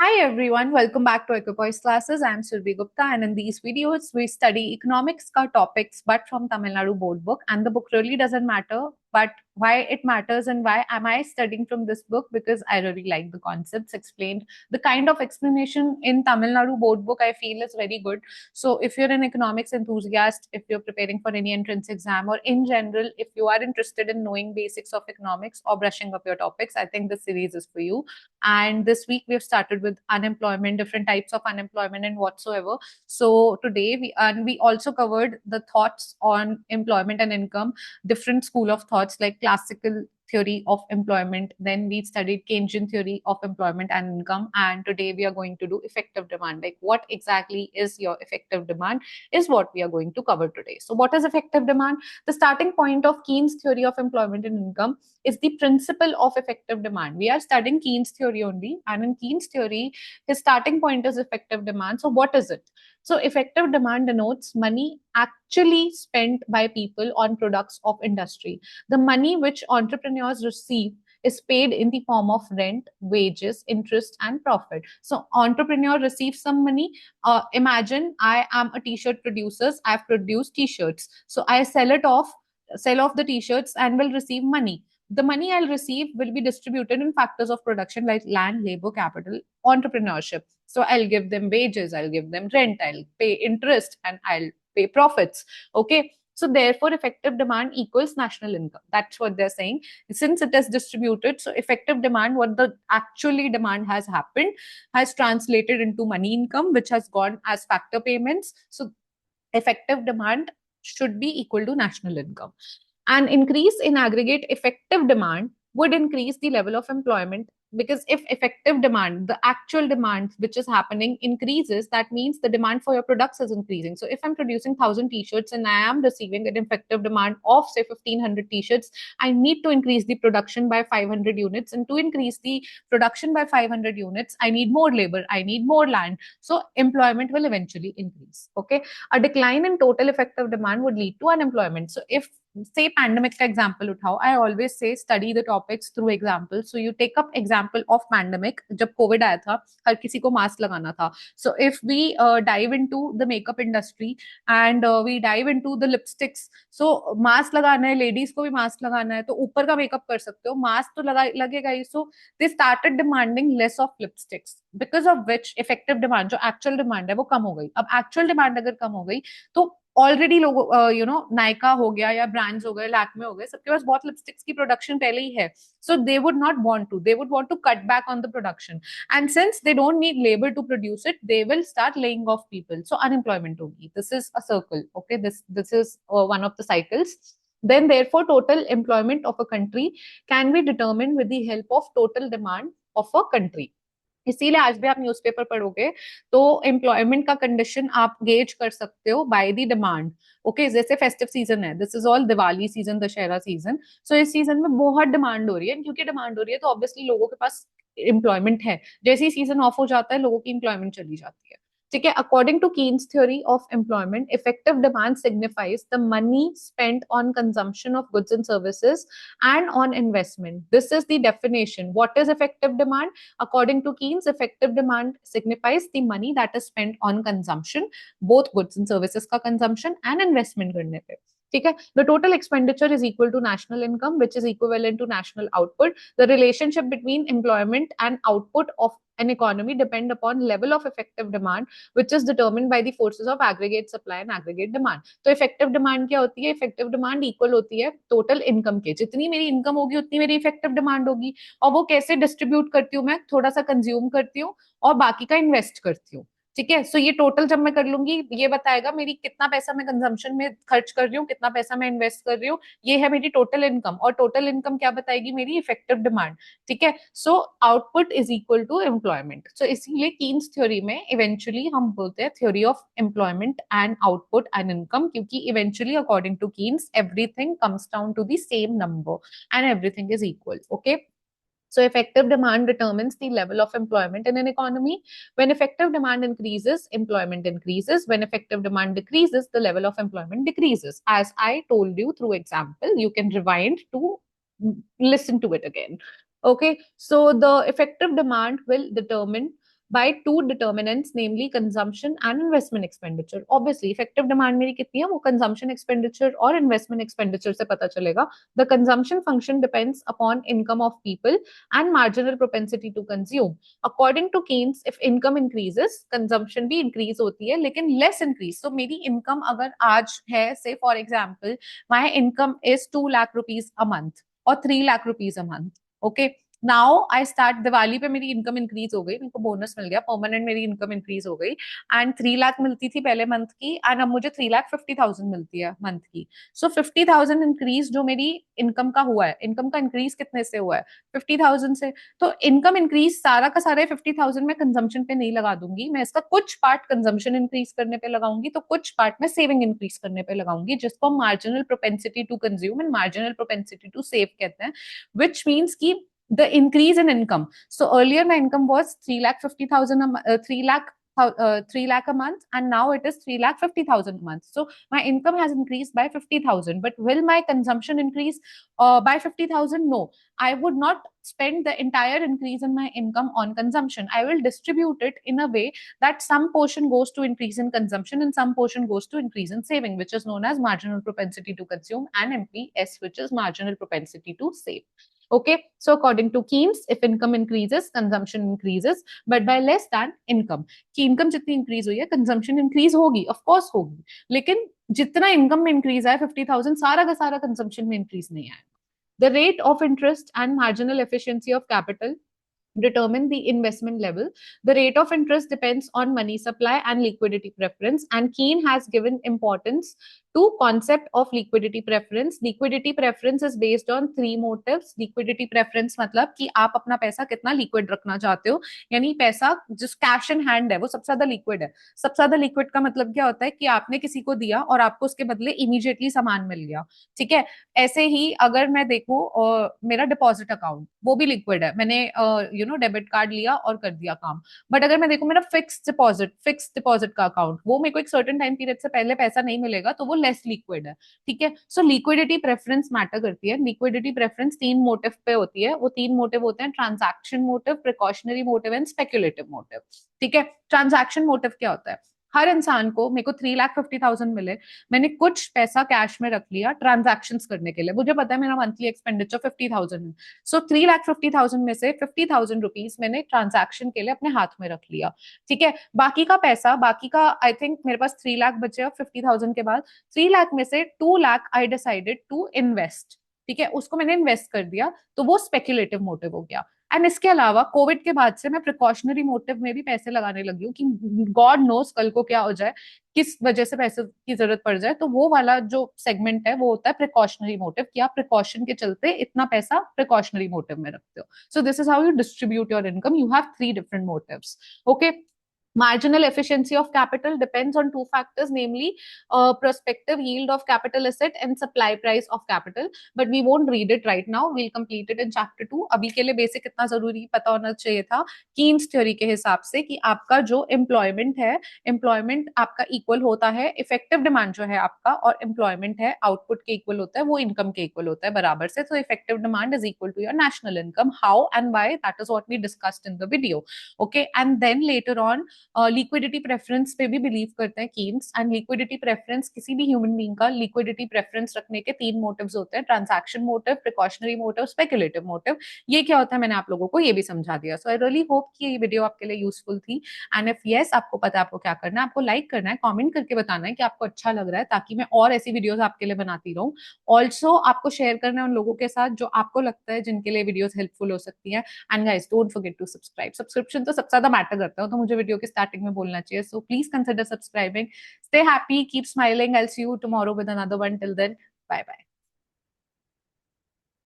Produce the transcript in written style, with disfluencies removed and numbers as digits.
Hi everyone, welcome back to Equipoise Classes. I'm Surbhi Gupta, and in these videos we study economics ka topics but from Tamil Nadu board book. And the book really doesn't matter, but why it matters and why am I studying from this book, because I really like the concepts explained. The kind of explanation in Tamil Nadu board book I feel is very good. So if you're an economics enthusiast, if you're preparing for any entrance exam, or in general if you are interested in knowing basics of economics or brushing up your topics, I think this series is for you. And this week we have started with unemployment, different types of unemployment and whatsoever. So today we also covered the thoughts on employment and income, different school of thoughts like classical theory of employment. Then we studied Keynesian theory of employment and income. And today we are going to do effective demand. Like what exactly is your effective demand is what we are going to cover today. So what is effective demand? The starting point of Keynes theory of employment and income is the principle of effective demand. We are studying Keynes theory only, and in Keynes theory, his starting point is effective demand. So, what is it? So, effective demand denotes money actually spent by people on products of industry. The money which entrepreneurs receive is paid in the form of rent, wages, interest, and profit. So, entrepreneur receives some money. Imagine I am a t-shirt producer. I've produced t-shirts. So, I sell off the t-shirts and will receive money. The money I'll receive will be distributed in factors of production like land, labor, capital, entrepreneurship. So I'll give them wages, I'll give them rent, I'll pay interest, and I'll pay profits. Okay. So therefore, effective demand equals national income. That's what they're saying. Since it is distributed, so effective demand, what the actually demand has happened, has translated into money income, which has gone as factor payments. So effective demand should be equal to national income. An increase in aggregate effective demand would increase the level of employment, because if effective demand, the actual demand which is happening, increases, that means the demand for your products is increasing. So if I'm producing 1,000 t-shirts and I am receiving an effective demand of say 1,500 t-shirts, I need to increase the production by 500 units, and to increase the production by 500 units I need more labor, I need more land. So employment will eventually increase. Okay. A decline in total effective demand would lead to unemployment. So if say pandemic का example उठाओ, I always say study the topics through examples. So you take up example of pandemic. जब COVID आया था, हर किसी को mask लगाना था. So if we dive into the makeup industry and we dive into the lipsticks, so mask लगाना है, ladies को भी मास्क लगाना है, तो ऊपर का मेकअप कर सकते हो, मास्क तो लगेगा ही. So they started demanding less of lipsticks, because of which effective demand, जो actual demand है, वो कम हो गई. अब actual demand अगर कम हो गई, तो ऑलरेडी लोगों नायका हो गया या ब्रांड्स हो गए, लैक्मे हो गए, सबके पास बहुत लिपस्टिक्स की प्रोडक्शन पहले ही है. So they would want to cut back on the production, and since they don't need labour to produce it, they will start laying off people. So unemployment होगी. This is a circle. Okay, this is one of the cycles. Then therefore total employment of a country can be determined with the help of total demand of a country. इसीलिए आज भी आप newspaper पढ़ोगे तो employment का condition आप gauge कर सकते हो बाय द डिमांड. ओके, जैसे फेस्टिव सीजन है, this is all Diwali season, Dussehra season. So इस सीजन में बहुत डिमांड हो रही है, क्योंकि डिमांड हो रही है तो ऑब्वियसली लोगों के पास एम्प्लॉयमेंट है. जैसे ही सीजन ऑफ हो जाता है, लोगों की एम्प्लॉयमेंट चली जाती है. ठीक है. According to Keynes theory of employment, effective demand signifies the money spent on consumption of goods and services and on investment. This is the definition. What is effective demand? According to Keynes, effective demand signifies the money that is spent on consumption, both goods and services का consumption and investment करने पे. ठीक है. The total expenditure is equal to national income, which is equivalent to national output. The relationship between employment and output of an economy depend upon level of effective demand, which is determined by the forces of aggregate supply and aggregate demand. तो effective demand क्या होती है? Effective demand equal होती है total income के. जितनी मेरी income होगी उतनी मेरी इफेक्टिव डिमांड होगी. और वो कैसे डिस्ट्रीब्यूट करती हूँ? मैं थोड़ा सा कंज्यूम करती हूँ और बाकी का इन्वेस्ट करती हूँ. ठीक है. सो ये टोटल जब मैं कर लूंगी, ये बताएगा मेरी कितना पैसा मैं कंजम्पशन में खर्च कर रही हूँ, कितना पैसा मैं इन्वेस्ट कर रही हूँ. ये है मेरी टोटल इनकम, और टोटल इनकम क्या बताएगी? मेरी इफेक्टिव डिमांड. ठीक है. So output is equal to employment. So इसीलिए कीन्स थ्योरी में इवेंचुअली हम बोलते हैं theory of employment and output and income, क्योंकि eventually according to Keynes everything comes down to the same number and everything is equal. Okay. So effective demand determines the level of employment in an economy. When effective demand increases, employment increases. When effective demand decreases, the level of employment decreases. As I told you through example, you can rewind to listen to it again. Okay, so the effective demand will determine by two determinants, namely consumption and investment expenditure. Obviously effective demand मेरी कितनी है वो consumption expenditure और investment expenditure से पता चलेगा. The consumption function depends upon income of people and marginal propensity to consume. According to Keynes, if income increases, consumption भी increase होती है लेकिन less increase. So मेरी income अगर आज है, say for example, my income is 2 lakh rupees a month or 3 lakh rupees a month. Okay, now I start, Diwali पे मेरी इनकम इंक्रीज हो गई, मेरे को बोनस मिल गया, परमानेंट मेरी इनकम इंक्रीज हो गई एंड 3 लाख मिलती थी पहले मंथ की एंड अब मुझे 3,50,000 मिलती है मंथ की. सो 50,000 इंक्रीज जो मेरी इनकम का हुआ है, इनकम का इंक्रीज कितने से हुआ है? 50,000 से. तो इनकम इंक्रीज सारा का सारा 50,000 में कंजम्पशन पे नहीं लगा दूंगी, मैं इसका कुछ पार्ट कंजम्पशन इंक्रीज करने पे लगाऊंगी, तो कुछ पार्ट में सेविंग इंक्रीज करने पे लगाऊंगी, जिसको marginal propensity to consume and marginal propensity to save कहते हैं. विच मीन्स की the increase in income. So earlier my income was 3,50,000, 3 lakh a month, and now it is 3,50,000 a month. So my income has increased by 50,000. But will my consumption increase by 50,000? No. I would not spend the entire increase in my income on consumption. I will distribute it in a way that some portion goes to increase in consumption and some portion goes to increase in saving, which is known as marginal propensity to consume, and MPS, which is marginal propensity to save. Okay, so according to Keynes, if income increases, consumption increases, but by less than income. कि income जितनी increase हुई है, consumption increase होगी, of course होगी, लेकिन जितना income में increase आया 50,000, सारा का सारा कंजम्पशन में इंक्रीज नहीं आया. The rate of interest and marginal efficiency of capital determine the investment level. The rate of interest depends on money supply and liquidity preference, and Keynes has given importance to concept of liquidity preference. Liquidity preference is based on three motives. Liquidity preference मतलब कि आप अपना पैसा कितना liquid रखना चाहते हो, यानी पैसा जिस कैश इन हैंड है वो सबसे ज्यादा लिक्विड है. सबसे ज्यादा लिक्विड का मतलब क्या होता है कि आपने किसी को दिया और आपको उसके बदले इमीडिएटली सामान मिल गया. ठीक है, ऐसे ही अगर मैं देखूं मेरा डिपॉजिट अकाउंट, वो भी लिक्विड है, मैंने डेबिट कार्ड लिया और कर दिया काम. बट अगर मैं देखूं मेरा फिक्स डिपॉजिट का अकाउंट, वो मेरे को एक सर्टेन टाइम पीरियड से पहले पैसा नहीं मिलेगा, तो वो लेस लिक्विड है. ठीक है, सो लिक्विडिटी प्रेफरेंस मैटर करती है. लिक्विडिटी प्रेफरेंस तीन मोटिव पे होती है. वो तीन मोटिव होते हैं: transaction motive, precautionary motive and speculative motive. ठीक है, ट्रांजैक्शन मोटिव क्या होता है? हर इंसान को, मेरे को 3,50,000 मिले, मैंने कुछ पैसा कैश में रख लिया ट्रांजैक्शन करने के लिए, मुझे पता है मेरा मंथली एक्सपेंडिचर 50,000 है. सो 3,50,000 में से 50,000 रुपीज मैंने ट्रांजैक्शन के लिए अपने हाथ में रख लिया. ठीक है, बाकी का पैसा, बाकी का आई थिंक मेरे पास 3 लाख बचे 50,000 के बाद. 3 लाख में से 2 lakh I decided to invest. ठीक है, उसको मैंने इन्वेस्ट कर दिया, तो वो स्पेक्युलेटिव मोटिव हो गया. एंड इसके अलावा कोविड के बाद से मैं प्रिकॉशनरी मोटिव में भी पैसे लगाने लगी हूँ कि गॉड नोस कल को क्या हो जाए, किस वजह से पैसे की जरूरत पड़ जाए. तो वो वाला जो सेगमेंट है वो होता है प्रिकॉशनरी मोटिव, कि आप प्रिकॉशन के चलते इतना पैसा प्रिकॉशनरी मोटिव में रखते हो. So this is how you distribute your income. You have three different motives. Okay, marginal efficiency of capital depends on two factors, namely prospective yield of capital asset and supply price of capital. But we won't read it right now, we'll complete it in chapter 2. अभी के लिए basic इतना जरूरी पता होना चाहिए था Keynes theory के हिसाब से कि आपका जो एम्प्लॉयमेंट है, एम्प्लॉयमेंट आपका इक्वल होता है, इफेक्टिव डिमांड जो है आपका और एम्प्लॉयमेंट है आउटपुट के इक्वल होता है, वो इनकम के इक्वल होता है बराबर से. तो effective demand is equal to your national income. How and why, that is what we discussed in the video. Okay, and then later on liquidity preference पे भी बिलीव करते हैं कीन्स. एंड लिक्विडिटी प्रेफरेंस, किसी भी human being का liquidity preference रखने के तीन मोटिव्स होते हैं: transaction motive, precautionary motive, speculative motive. ये क्या होता है मैंने आप लोगों को ये भी समझा दिया. सो आई रियली होप कि ये वीडियो आपके लिए यूजफुल थी. एंड इफ यस, आपको पता है आपको क्या करना है, आपको लाइक करना है, कॉमेंट करके बताना है कि आपको अच्छा लग रहा है, ताकि मैं और ऐसी वीडियोज आपके लिए बनाती रहूं. ऑल्सो आपको शेयर करना है उन लोगों के साथ जो आपको लगता है जिनके लिए वीडियोज हेल्पफुल हो सकती है. And guys, don't forget to subscribe. Subscription तो सबसे ज्यादा मैटर करता है, तो मुझे वीडियो के स्टार्टिंग में बोलना चाहिए. So please consider subscribing. Stay happy, keep smiling. I'll see you tomorrow with another one. Till then, bye bye.